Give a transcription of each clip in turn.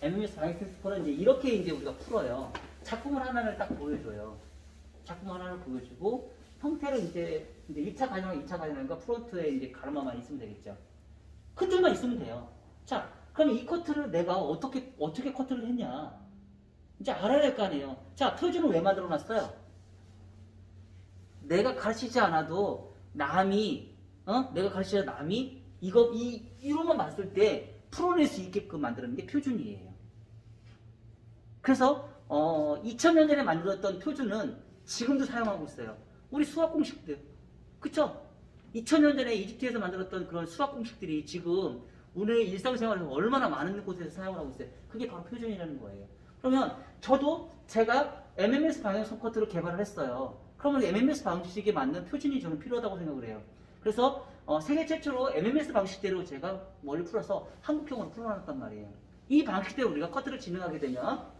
MMS 방향성 스코어는 이제 이렇게 이제 우리가 풀어요. 작품을 하나를 딱 보여줘요. 작품 하나를 보여주고 형태를 이제 1차 과정과 2차 과정과 프론트에 이제 가르마만 있으면 되겠죠. 큰 줄만 있으면 돼요. 자, 그럼 이 커트를 내가 어떻게 커트를 했냐? 이제 알아야 될 거 아니에요. 자, 표준을 왜 만들어 놨어요? 내가 가르치지 않아도 남이 이로만 봤을 때 풀어낼 수 있게끔 만드는 게 표준이에요. 그래서 2000년 전에 만들었던 표준은 지금도 사용하고 있어요. 우리 수학 공식들, 그쵸? 2000년 전에 이집트에서 만들었던 그런 수학 공식들이 지금 우리 일상생활에서 얼마나 많은 곳에서 사용을 하고 있어요. 그게 바로 표준이라는 거예요. 그러면 제가 MMS 방향성 커트를 개발을 했어요. 그러면 MMS 방식에 맞는 표준이 저는 필요하다고 생각을 해요. 그래서 세계 최초로 MMS 방식대로 제가 머리를 풀어서 한국형으로 풀어놨단 말이에요. 이 방식대로 우리가 커트를 진행하게 되면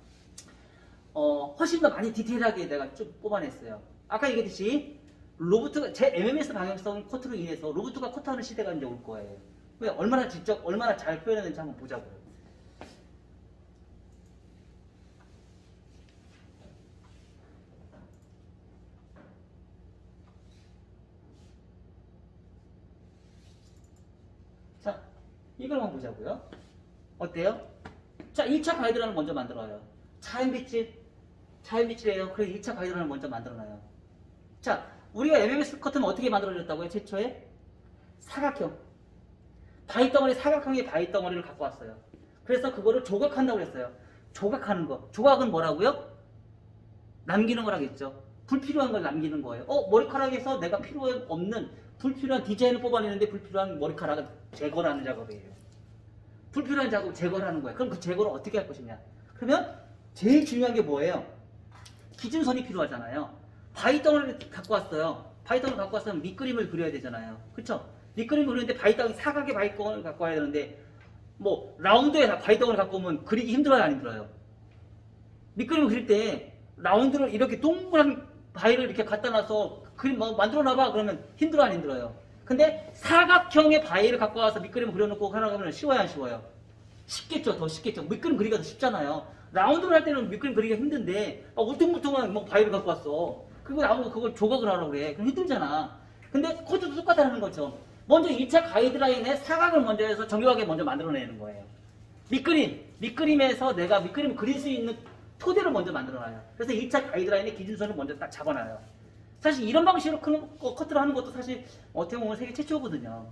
훨씬 더 많이 디테일하게 내가 쭉 뽑아냈어요. 아까 얘기했듯이 제 MMS 방향성 커트로 인해서 로봇가 커트하는 시대가 이제 올 거예요. 왜? 얼마나 잘 표현했는지 한번 보자고요. 자, 이걸 한번 보자고요. 어때요? 자, 1차 가이드라인을 먼저 만들어요. 자연빛이래요. 그래서 1차 가이드라인을 먼저 만들어놔요. 자, 우리가 MMS 커트는 어떻게 만들어졌다고요? 최초에 사각형. 사각형의 바위 덩어리를 갖고 왔어요. 그래서 그거를 조각한다고 했어요. 조각하는 거. 조각은 뭐라고요? 남기는 거라겠죠. 불필요한 걸 남기는 거예요. 머리카락에서 내가 필요 없는 불필요한 디자인을 뽑아내는데 불필요한 머리카락을 제거하는 작업이에요. 불필요한 작업을 제거를 하는 거예요. 그럼 그 제거를 어떻게 할 것이냐? 그러면 제일 중요한 게 뭐예요? 기준선이 필요하잖아요. 바위덩어리를 갖고 왔어요. 바위덩어리를 갖고 왔으면 밑그림을 그려야 되잖아요. 그쵸? 밑그림을 그리는데 사각의 바위덩어리를 갖고 와야 되는데 라운드에 바위덩어리를 갖고 오면 그리기 힘들어요, 안 힘들어요? 밑그림을 그릴 때 라운드를 이렇게 동그란 바위를 이렇게 갖다 놔서 그림 만들어 놔봐 그러면 힘들어, 안 힘들어요? 근데 사각형의 바위를 갖고 와서 밑그림을 그려놓고 하라고 하면 쉬워요, 안 쉬워요? 쉽겠죠, 더 쉽겠죠. 밑그림 그리기가 더 쉽잖아요. 라운드를 할 때는 밑그림 그리기가 힘든데 울퉁불퉁한 바위를 갖고 왔어. 그리고 나보고 그걸 조각을 하라고 그래. 그럼 힘들잖아. 근데 코드도 똑같다는 거죠. 먼저 1차 가이드라인에 사각을 먼저 해서 정교하게 먼저 만들어내는 거예요. 밑그림에서 내가 밑그림을 그릴 수 있는 토대를 먼저 만들어놔요. 그래서 1차 가이드라인의 기준선을 먼저 딱 잡아놔요. 사실 이런 방식으로 커트를 하는 것도 사실 어떻게 보면 세계 최초거든요.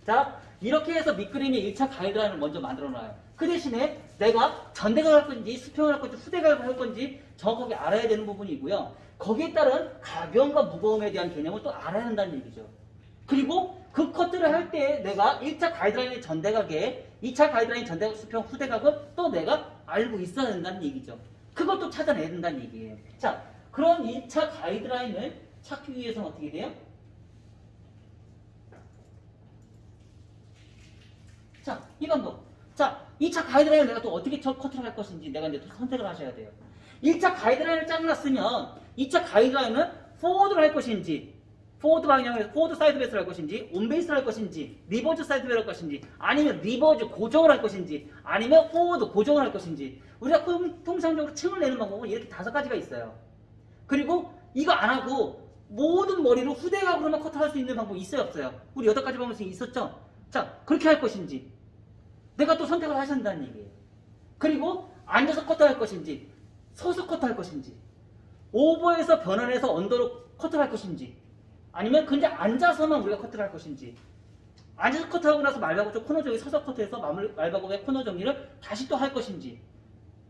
자, 이렇게 해서 밑그림의 1차 가이드라인을 먼저 만들어놔요. 그 대신에 내가 전대각을 할 건지 수평을 할 건지 후대각을 할 건지 정확하게 알아야 되는 부분이고요. 거기에 따른 가벼움과 무거움에 대한 개념을 또 알아야 한다는 얘기죠. 그리고 그 커트를 할 때 내가 1차 가이드라인의 전대각에 2차 가이드라인 전대각, 수평, 후대각을 또 내가 알고 있어야 된다는 얘기죠. 그것도 찾아내야 된다는 얘기예요. 자, 그런 1차 가이드라인을 찾기 위해서는 어떻게 돼요? 자, 이 방법. 자, 2차 가이드라인을 내가 또 어떻게 커트를 할 것인지 내가 이제 또 선택을 하셔야 돼요. 1차 가이드라인을 짜놨으면 2차 가이드라인은 포워드를 할 것인지, 포워드 방향에서 포워드 사이드 베이스를 할 것인지, 온베이스를 할 것인지, 리버즈 사이드 베이스를 할 것인지, 아니면 리버즈 고정을 할 것인지, 아니면 포워드 고정을 할 것인지. 우리가 통상적으로 층을 내는 방법은 이렇게 5가지가 있어요. 그리고 이거 안 하고 모든 머리로 후대각으로만 커트할 수 있는 방법이 있어요, 없어요? 우리 8가지 방법이 있었죠? 자, 그렇게 할 것인지 내가 또 선택을 하셔야 한다는 얘기예요. 그리고 앉아서 커트할 것인지, 서서 커트할 것인지, 오버에서 변환해서 언더로 커트할 것인지, 아니면 그냥 앉아서만 우리가 커트를 할 것인지, 앉아서 커트하고 나서 말바구 코너 정리, 서서 커트해서 말바구의 코너 정리를 다시 또 할 것인지,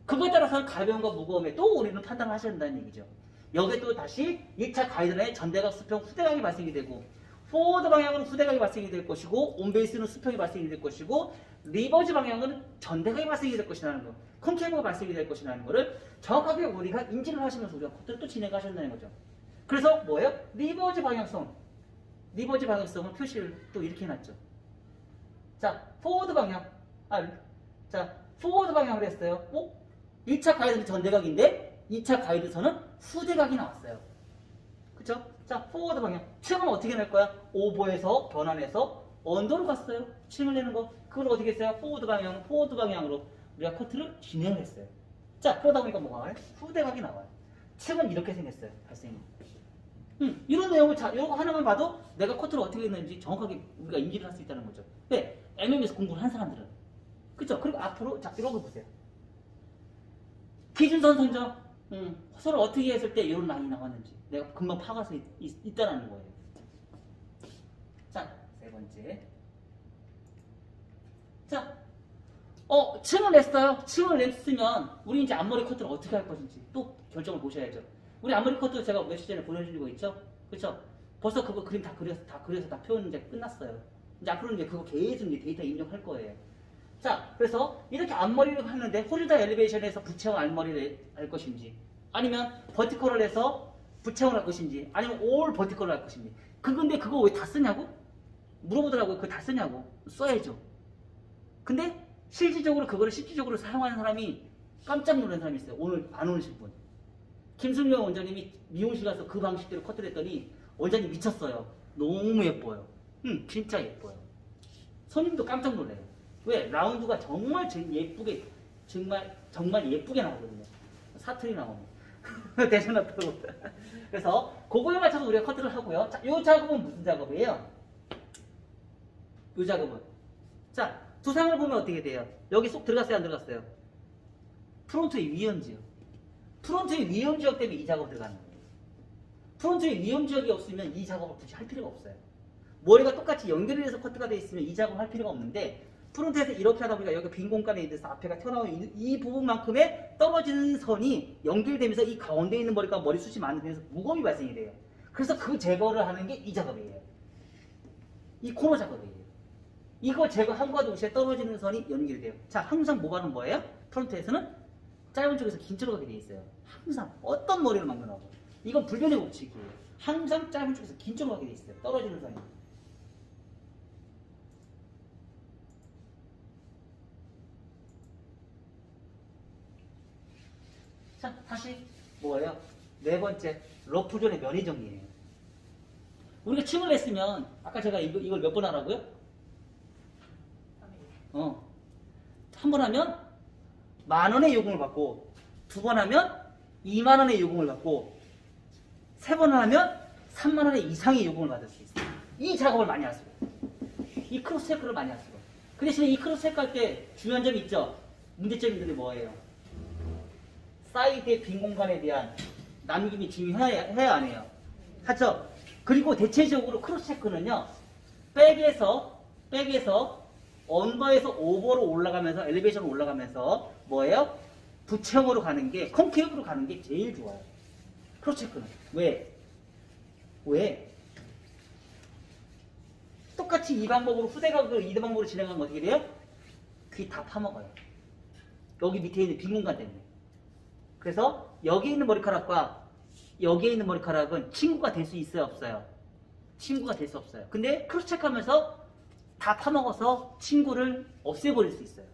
그거에 따라서 가벼움과 무거움에 또 우리는 판단을 하셔야 한다는 얘기죠. 여기에 또 다시 1차 가이드라인에 전대각, 수평, 후대각이 발생이 되고, 포워드 방향으로 후대각이 발생이 될 것이고, 온베이스는 수평이 발생이 될 것이고, 리버즈 방향은 전대각이 발생이 될 것이라는 거, 컨케이브가 발생이 될 것이라는 거를 정확하게 우리가 인지를 하시면서 우리가 커트를 또 진행하셨다는 거죠. 그래서 뭐예요? 리버즈 방향성을 표시를 또 이렇게 해놨죠. 자, 포워드 방향. 포워드 방향을 했어요. 1차 가이드는 전대각인데 2차 가이드선은 후대각이 나왔어요. 그쵸? 자, 포워드 방향. 층은 어떻게 낼 거야? 오버에서 변환해서 언더로 갔어요. 층을 내는 거. 그걸 어떻게 했어요? 포워드 방향으로 우리가 커트를 진행을 했어요. 자, 그러다 보니까 뭐가 나와요? 후대각이 나와요. 층은 이렇게 생겼어요. 발생이. 이런 내용을 이런 거 하나만 봐도 내가 커트를 어떻게 했는지 정확하게 우리가 인지를 할 수 있다는 거죠. 네, MMS 공부를 한 사람들은. 그쵸? 그리고 앞으로, 자, 이런 거 보세요. 기준선 선정. 서로 어떻게 했을 때 이런 라인이 나왔는지 내가 금방 파악할 수 있다는 거예요. 자, 세 번째. 자, 층을 냈어요. 층을 냈으면 우리 이제 앞머리 커트를 어떻게 할 것인지 또 결정을 보셔야죠. 우리 앞머리 커트 제가 며칠 전에 보내준 거 있죠? 그쵸? 벌써 그거 그림 다 그려서 다 표현 이제 끝났어요. 이제 앞으로는 이제 그거 계속 이제 데이터 입력할 거예요. 자, 그래서 이렇게 앞머리를 하는데 호리다 엘리베이션에서 부채형 앞머리를 할 것인지 아니면 버티컬을 해서 부채형을 할 것인지 아니면 올 버티컬을 할 것인지 근데 그거 왜 다 쓰냐고? 물어보더라고요. 그거 다 쓰냐고. 써야죠. 근데 실질적으로 사용하는 사람이 깜짝 놀란 사람이 있어요. 오늘 안 오신 분. 김승용 원장님이 미용실 가서 그 방식대로 커트를 했더니 원장님 미쳤어요. 너무 예뻐요. 진짜 예뻐요. 손님도 깜짝 놀래요. 왜? 라운드가 정말 예쁘게 정말 예쁘게 나오거든요. 사투리 나오면 대신 나타나고. 그래서 그거에 맞춰서 우리가 커트를 하고요. 자, 이 작업은 무슨 작업이에요? 이 작업은 자, 두상을 보면 어떻게 돼요? 여기 쏙 들어갔어요, 안 들어갔어요? 프론트의 위험 지역. 프론트의 위험 지역 때문에 이 작업 들어가는 거예요. 프론트의 위험 지역이 없으면 이 작업을 굳이 할 필요가 없어요. 머리가 똑같이 연결이 돼서 커트가 되어 있으면 이 작업을 할 필요가 없는데 프론트에서 이렇게 하다 보니까 여기 빈 공간에 있어서 앞에가 튀어나오는 이 부분만큼의 떨어지는 선이 연결되면서 이 가운데 있는 머리가 머리숱이 많으면서 무거움이 발생이 돼요. 그래서 그 제거를 하는 게 이 작업이에요. 이 코너 작업이에요. 이거 제거함과 동시에 떨어지는 선이 연결돼요. 자, 항상 뭐가는 뭐예요? 프론트에서는 짧은 쪽에서 긴 쪽으로 가게 돼 있어요. 항상 어떤 머리를 만들어도 이건 불변의 법칙이에요. 항상 짧은 쪽에서 긴 쪽으로 가게 돼 있어요. 떨어지는 선이. 자, 다시 뭐예요? 네 번째, 러프존의 면의 정리예요. 우리가 층을 냈으면 아까 제가 이걸 몇 번 하라고요? 한 번 하면 10,000원의 요금을 받고 두 번 하면 20,000원의 요금을 받고 세 번 하면 30,000원 이상의 요금을 받을 수 있어요. 이 작업을 많이 하시고 이 크로스 체크를 많이 하시고 그 대신에 이 크로스 체크 할 때 중요한 점이 있죠. 문제점들이 뭐예요? 사이드의 빈 공간에 대한 남김이 중요해야 안 해요? 하죠? 그리고 대체적으로 크로스 체크는요. 백에서 언더에서 오버로 올라가면서 엘리베이션으로 올라가면서 뭐예요? 부채형으로 가는 게 콘케이브로 가는 게 제일 좋아요. 크로스 체크는. 왜? 똑같이 이 방법으로 후대각을 이 방법으로 진행하면 어떻게 돼요? 귀 다 파먹어요. 여기 밑에 있는 빈 공간 때문에. 그래서 여기 있는 머리카락과 여기에 있는 머리카락은 친구가 될 수 있어요, 없어요? 친구가 될 수 없어요. 근데 크로스 체크하면서 다 파먹어서 친구를 없애버릴 수 있어요.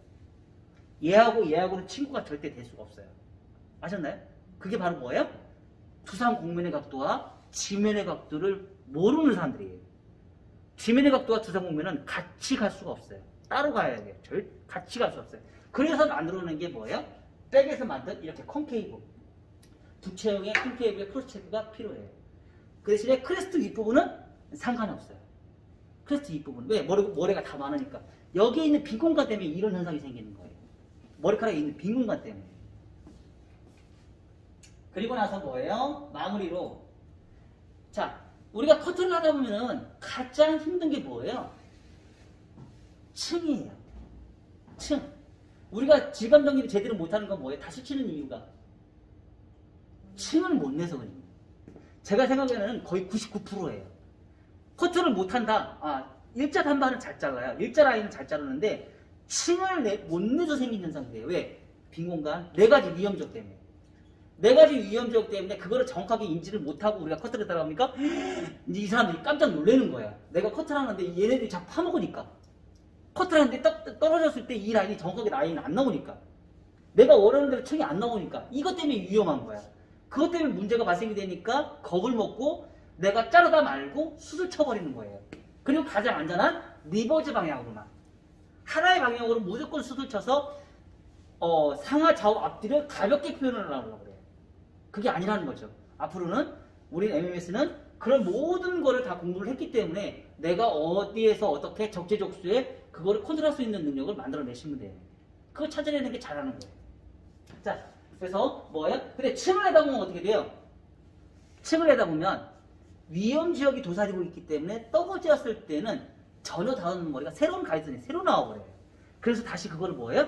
얘하고는 친구가 절대 될 수가 없어요. 아셨나요? 그게 바로 뭐예요? 두상 공면의 각도와 지면의 각도를 모르는 사람들이에요. 지면의 각도와 두상 공면은 같이 갈 수가 없어요. 따로 가야 돼요. 같이 갈 수 없어요. 그래서 만들어낸 게 뭐예요? 백에서 만든 이렇게 콘케이브. 부채형의 콘케이브의 크로스 체크가 필요해요. 그 대신에 크레스트 윗부분은 상관이 없어요. 크레스트 윗부분. 왜? 머리가 다 많으니까. 여기에 있는 빈 공간 때문에 이런 현상이 생기는 거예요. 머리카락에 있는 빈 공간 때문에. 그리고 나서 뭐예요? 마무리로. 자, 우리가 커트를 하다 보면은 가장 힘든 게 뭐예요? 층이에요. 층. 우리가 질감 정리를 제대로 못하는 건 뭐예요? 다 스치는 이유가 층을 못 내서 그래요. 제가 생각에는 거의 99%예요. 커트를 못한다. 일자 단발은 잘 잘라요. 일자 라인은 잘 자르는데 층을 못 내서 생긴 현상이에요. 왜? 빈 공간. 네 가지 위험적 때문에. 네 가지 위험적 때문에 그거를 정확하게 인지를 못하고 우리가 커트를 했다가 합니까? 이제 이 사람들이 깜짝 놀라는 거야. 내가 커트를 하는데 얘네들이 자꾸 파먹으니까. 커트를 하는데 딱 떨어졌을 때 이 라인이 정확하게 라인이 안 나오니까. 내가 원하는 대로 층이 안 나오니까. 이것 때문에 위험한 거야. 그것 때문에 문제가 발생이 되니까 겁을 먹고 내가 자르다 말고 숱을 쳐버리는 거예요. 그리고 가장 안전한 리버즈 방향으로만. 하나의 방향으로 무조건 숱을 쳐서 상하 좌우 앞뒤를 가볍게 표현을 하려고 그래요. 그게 아니라는 거죠. 앞으로는 우리 MMS는 그런 모든 거를 다 공부를 했기 때문에 내가 어디에서 어떻게 적재적소에 그거를 컨트롤할 수 있는 능력을 만들어내시면 돼요. 그거 찾아내는 게 잘하는 거예요. 자, 그래서 뭐예요? 근데 층을 내다 보면 어떻게 돼요? 층을 내다 보면 위험 지역이 도사리고 있기 때문에 떨어졌을 때는 전혀 다른 머리가 새로운 가이드선이 새로 나와버려요. 그래서 다시 그거를 뭐예요?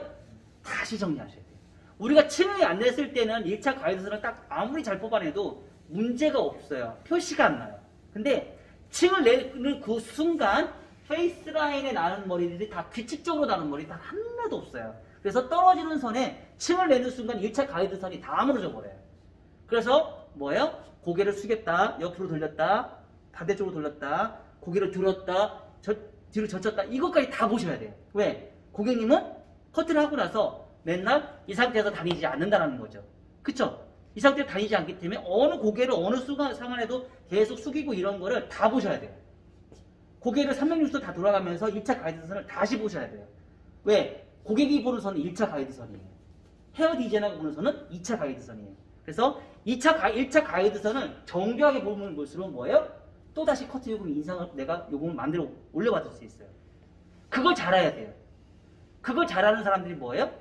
다시 정리하셔야 돼요. 우리가 층을 안 냈을 때는 1차 가이드선을 딱 아무리 잘 뽑아내도 문제가 없어요. 표시가 안 나요. 근데 층을 내는 그 순간 페이스라인에 나는 머리들이 다 규칙적으로 나는 머리 단 하나도 없어요. 그래서 떨어지는 선에 층을 내는 순간 1차 가이드선이 다 무너져 버려요. 그래서 뭐예요? 고개를 숙였다, 옆으로 돌렸다, 반대쪽으로 돌렸다, 고개를 들었다, 뒤로 젖혔다. 이것까지 다 보셔야 돼요. 왜? 고객님은 커트를 하고 나서 맨날 이 상태에서 다니지 않는다는 거죠. 그쵸? 이 상태로 다니지 않기 때문에 어느 고개를 어느 상황에도 계속 숙이고 이런 거를 다 보셔야 돼요. 고개를 360도 다 돌아가면서 1차 가이드선을 다시 보셔야 돼요. 왜? 고객이 보는 선은 1차 가이드선이에요. 헤어 디자이너가 보는 선은 2차 가이드선이에요. 그래서 1차 가이드선을 정교하게 보면 볼수록 뭐예요? 또다시 커트 요금 인상을 내가 요금을 만들어 올려받을 수 있어요. 그걸 잘해야 돼요. 그걸 잘하는 사람들이 뭐예요?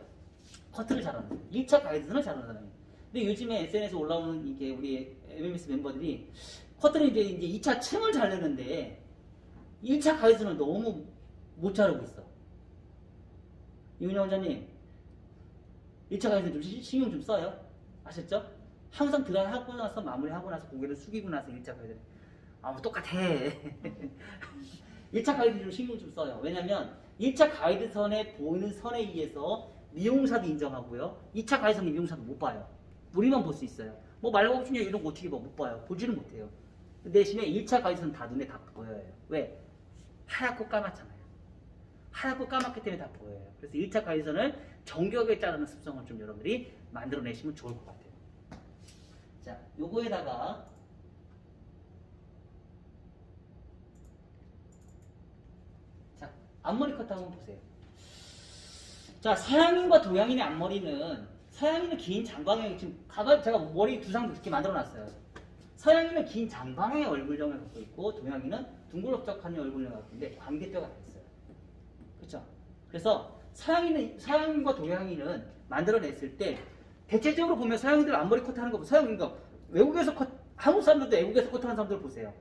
커트를 잘하는 사람. 1차 가이드선을 잘하는 사람이에요. 근데 요즘에 SNS에 올라오는 이게 우리 MMS 멤버들이 커트는 이제 2차 층을 잘 내는데 1차 가이드선을 너무 못 자르고 있어. 이은영 원장님, 1차 가이드선 좀 신경 좀 써요. 아셨죠? 항상 드라이 하고 나서 마무리하고 나서 고개를 숙이고 나서 1차 가이드. 똑같아. 1차 가이드 좀 신경 좀 써요. 왜냐면 1차 가이드선에 보이는 선에 의해서 미용사도 인정하고요. 2차 가이드선은 미용사도 못 봐요. 우리만 볼 수 있어요. 뭐 말고 중에 이런 거 어떻게 못 봐요. 보지는 못해요. 대신에 1차 가이드선 다 눈에 다 보여요. 왜? 하얗고 까맣잖아요. 하얗고 까맣기 때문에 다 보여요. 그래서 1차 가이드선을 정교하게 자르는 습성을 좀 여러분들이 만들어내시면 좋을 것 같아요. 자, 요거에다가 자, 앞머리 커트 한번 보세요. 자, 서양인과 동양인의 앞머리는 서양인은 긴 장방에 지금 제가 머리 두상도 이렇게 만들어놨어요. 서양인은 긴 장방의 얼굴형을 갖고 있고 동양인은 둥그럭적한 얼굴형을 갖고 있는데 광대뼈가 다 있어요. 그렇죠? 그래서 서양인과 동양인은 만들어냈을 때 대체적으로 보면 서양인들 앞머리 커트하는 거 서양인과 외국에서 한국 사람들도 외국에서 커트하는 사람들 보세요.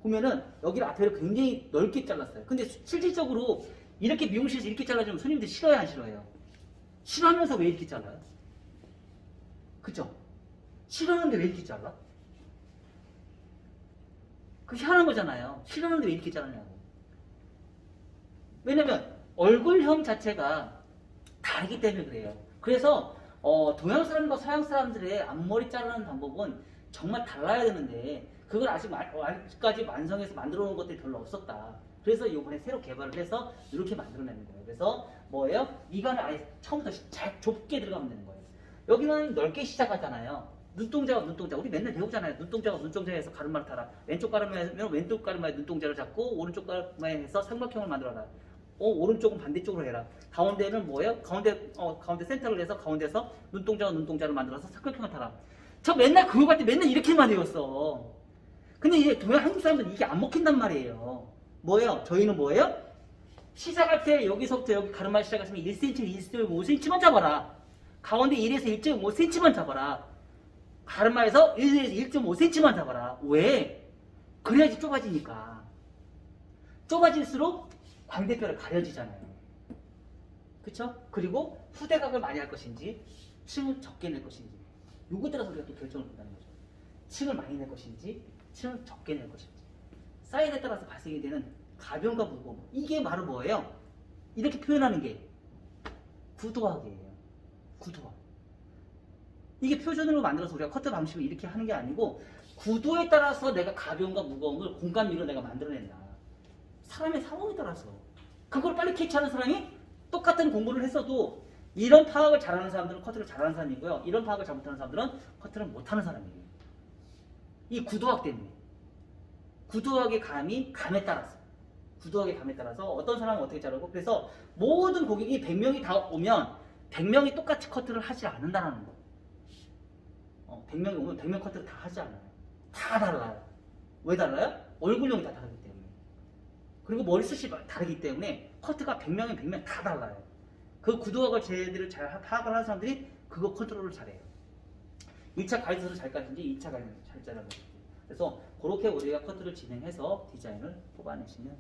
보면은 여기를 앞에를 굉장히 넓게 잘랐어요. 근데 실질적으로 이렇게 미용실에서 이렇게 잘라주면 손님들이 싫어요, 안 싫어요? 싫어하면서 왜 이렇게 잘라요? 그쵸? 싫어하는데 왜 이렇게 잘라? 그 희한한 거잖아요. 싫어하는데 왜 이렇게 자르냐고. 왜냐면 얼굴형 자체가 다르기 때문에 그래요. 그래서 동양 사람과 서양 사람들의 앞머리 자르는 방법은 정말 달라야 되는데 그걸 아직까지 완성해서 만들어 놓은 것들이 별로 없었다. 그래서 이번에 새로 개발을 해서 이렇게 만들어내는 거예요. 그래서 뭐예요? 미간을 아예 처음부터 좁게 들어가면 되는 거예요. 여기는 넓게 시작하잖아요. 눈동자와 눈동자. 우리 맨날 배우잖아요. 눈동자와 눈동자에서 가르마를 타라. 왼쪽 가르마에서 왼쪽 가르마에 눈동자를 잡고 오른쪽 가르마에 해서 삼각형을 만들어라. 오른쪽은 반대쪽으로 해라. 가운데는 뭐예요? 가운데 센터를 해서 가운데서 눈동자와 눈동자를 만들어서 삼각형을 타라. 저 맨날 그거 갈 때 맨날 이렇게만 외웠어. 근데 이제 동양 한국 사람들은 이게 안 먹힌단 말이에요. 뭐예요? 저희는 뭐예요? 시작할 때 여기서부터 여기 가르마 시작하시면 1cm, 1.5cm만 잡아라. 가운데 1에서 1.5cm만 잡아라. 가르마에서 1에서 1.5cm만 잡아라. 왜? 그래야지 좁아지니까. 좁아질수록 광대뼈를 가려지잖아요. 그쵸? 그리고 후대각을 많이 할 것인지 층을 적게 낼 것인지 요거에 따라서 우리가 또 결정을 한다는 거죠. 층을 많이 낼 것인지 층을 적게 낼 것인지 사이즈에 따라서 발생이 되는 가벼움과 무거움, 이게 바로 뭐예요? 이렇게 표현하는 게 구도학이에요. 구도학. 이게 표준으로 만들어서 우리가 커트 방식을 이렇게 하는 게 아니고 구도에 따라서 내가 가벼움과 무거움을 공간미로 내가 만들어낸다. 사람의 상황에 따라서 그걸 빨리 캐치하는 사람이 똑같은 공부를 했어도 이런 파악을 잘하는 사람들은 커트를 잘하는 사람이고요. 이런 파악을 잘못하는 사람들은 커트를 못하는 사람이에요. 이 구도학 때문에. 구도학의 감에 따라서. 구도학의 감에 따라서 어떤 사람은 어떻게 자르고, 그래서 모든 고객이 100명이 다 오면 100명이 똑같이 커트를 하지 않는다는 거. 100명이 오면 100명 커트를 다 하지 않아요. 다 달라요. 왜 달라요? 얼굴형이 다 다르기 때문에. 그리고 머리숱이 다르기 때문에 커트가 100명이면 100명 다 달라요. 그 구도학을 제대로 잘 파악을 하는 사람들이 그거 컨트롤을 잘해요. 1차 가이드를 잘 까는지 2차 가이드를 잘 짜는 거죠. 그래서 그렇게 우리가 커트를 진행해서 디자인을 뽑아내시면